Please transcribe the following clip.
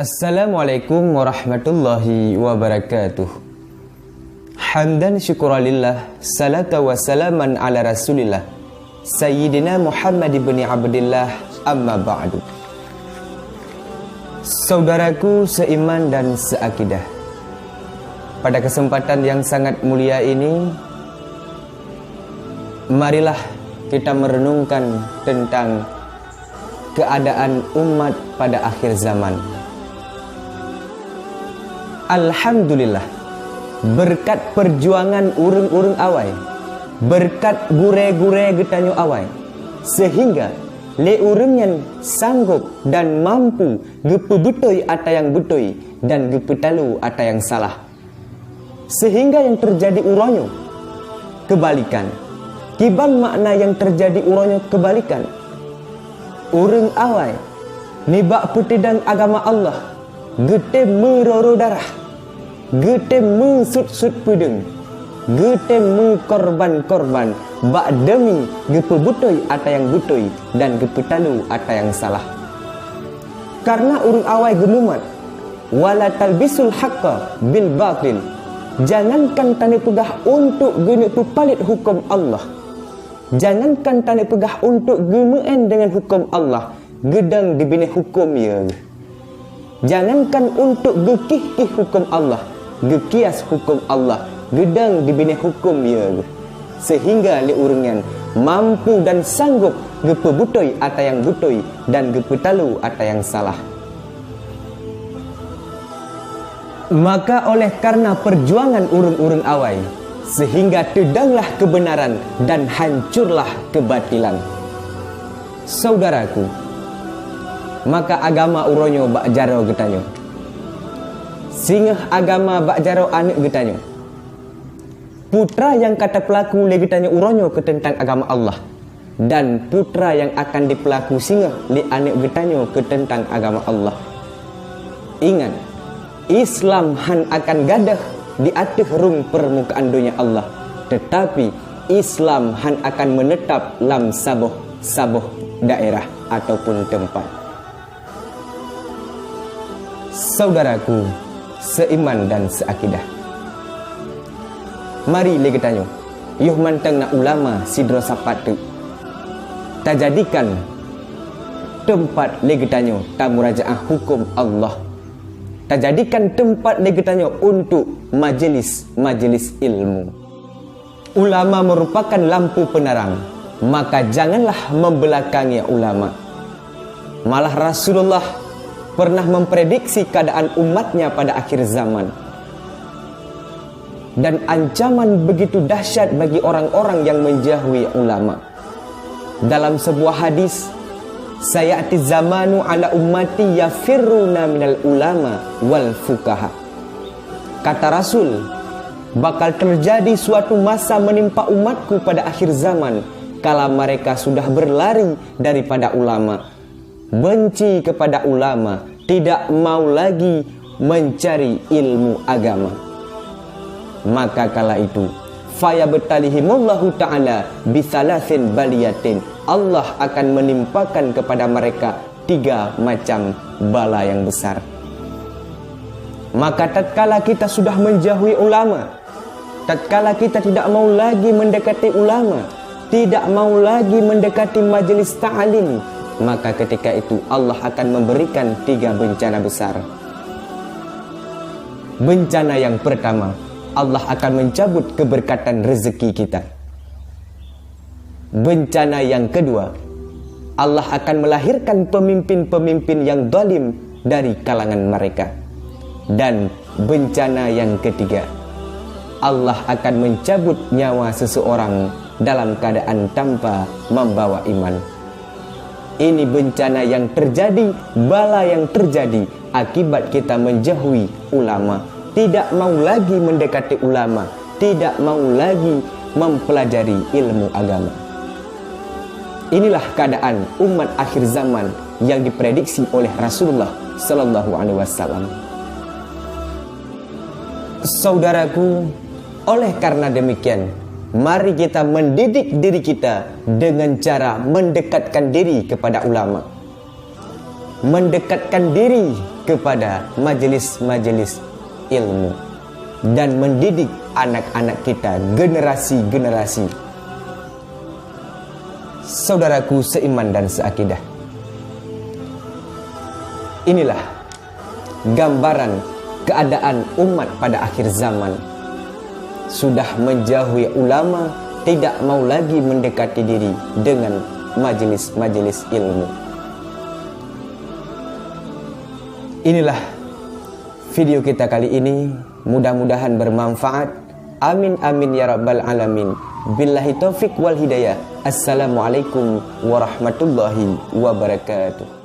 Assalamualaikum warahmatullahi wabarakatuh. Hamdan syukuralillah, salata wa salaman ala rasulillah, Sayyidina Muhammad ibn Abdillah, amma ba'du. Saudaraku seiman dan seakidah, pada kesempatan yang sangat mulia ini, marilah kita merenungkan tentang keadaan umat pada akhir zaman. Alhamdulillah, berkat perjuangan urang-urang awai, berkat gure-gure getanyo awai, sehingga le urang yang sanggup dan mampu gepebetoi ata yang betoi dan gepetalu ata yang salah. Sehingga yang terjadi uronyo kebalikan. Kiban makna yang terjadi uronyo kebalikan. Urang awai nibak petidang agama Allah, gete meroro darah, gete mesut-sut pedeng, gete korban-korban bak demi gepebutoi ata yang butoi dan gepetalu ata yang salah. Karena urang awai gemumat, wala talbisul haqqa bil batil. Jangankan tani pegah untuk guna pepalit hukum Allah. Jangankan tani pegah untuk gemeen dengan hukum Allah, gedang dibina hukum ya. Jangankan untuk gekih-kih hukum Allah, gekias hukum Allah, gedang dibina hukum ya. Sehingga li urengan mampu dan sanggup gepebutoi ata yang butoi dan gepetalu ata yang salah. Maka oleh karena perjuangan urang-urang awai, sehingga tedanglah kebenaran dan hancurlah kebatilan. Saudaraku, maka agama uronyo bak jaro getanyo, singah agama bak jaro anak getanyo. Putra yang kata pelaku le getanyo uronyo ke tentang agama Allah, dan putra yang akan dipelaku singah li anak getanyo ke tentang agama Allah. Ingat, Islam han akan gadah di atas rung permukaan dunia Allah, tetapi Islam han akan menetap lam saboh daerah ataupun tempat. Saudaraku seiman dan seakidah, mari le getanyo yuh mantang na ulama sidro sapatu ta jadikan tempat le getanyo ta murajaah hukum Allah, ta jadikan tempat le getanyo untuk majelis ilmu. Ulama merupakan lampu penerang, maka janganlah membelakangi ulama. Malah Rasulullah pernah memprediksi keadaan umatnya pada akhir zaman. Dan ancaman begitu dahsyat bagi orang-orang yang menjauhi ulama. Dalam sebuah hadis, sayati zamanu ala ummati yafirruna minal ulama wal fukaha. Kata Rasul, bakal terjadi suatu masa menimpa umatku pada akhir zaman, kala mereka sudah berlari daripada ulama, benci kepada ulama, tidak mau lagi mencari ilmu agama. Maka kala itu fayabtalihimullahu ta'ala bisalasin baliyatin, Allah akan menimpakan kepada mereka 3 macam bala yang besar. Maka tatkala kita sudah menjauhi ulama, tatkala kita tidak mau lagi mendekati ulama, tidak mau lagi mendekati majelis ta'lim, maka ketika itu Allah akan memberikan 3 bencana besar. Bencana yang pertama, Allah akan mencabut keberkatan rezeki kita. Bencana yang kedua, Allah akan melahirkan pemimpin-pemimpin yang zalim dari kalangan mereka. Dan bencana yang ketiga, Allah akan mencabut nyawa seseorang dalam keadaan tanpa membawa iman. Ini bencana yang terjadi, bala yang terjadi akibat kita menjauhi ulama, tidak mau lagi mendekati ulama, tidak mau lagi mempelajari ilmu agama. Inilah keadaan umat akhir zaman yang diprediksi oleh Rasulullah sallallahu alaihi wasallam. Saudaraku, oleh karena demikian, mari kita mendidik diri kita dengan cara mendekatkan diri kepada ulama, mendekatkan diri kepada majelis-majelis ilmu dan mendidik anak-anak kita, generasi-generasi. Saudaraku seiman dan seakidah, inilah gambaran keadaan umat pada akhir zaman. Sudah menjauhi ulama, tidak mau lagi mendekati diri dengan majelis-majelis ilmu. Inilah video kita kali ini, mudah-mudahan bermanfaat. Amin amin ya rabbal alamin. Billahi taufik wal hidayah. Assalamualaikum warahmatullahi wabarakatuh.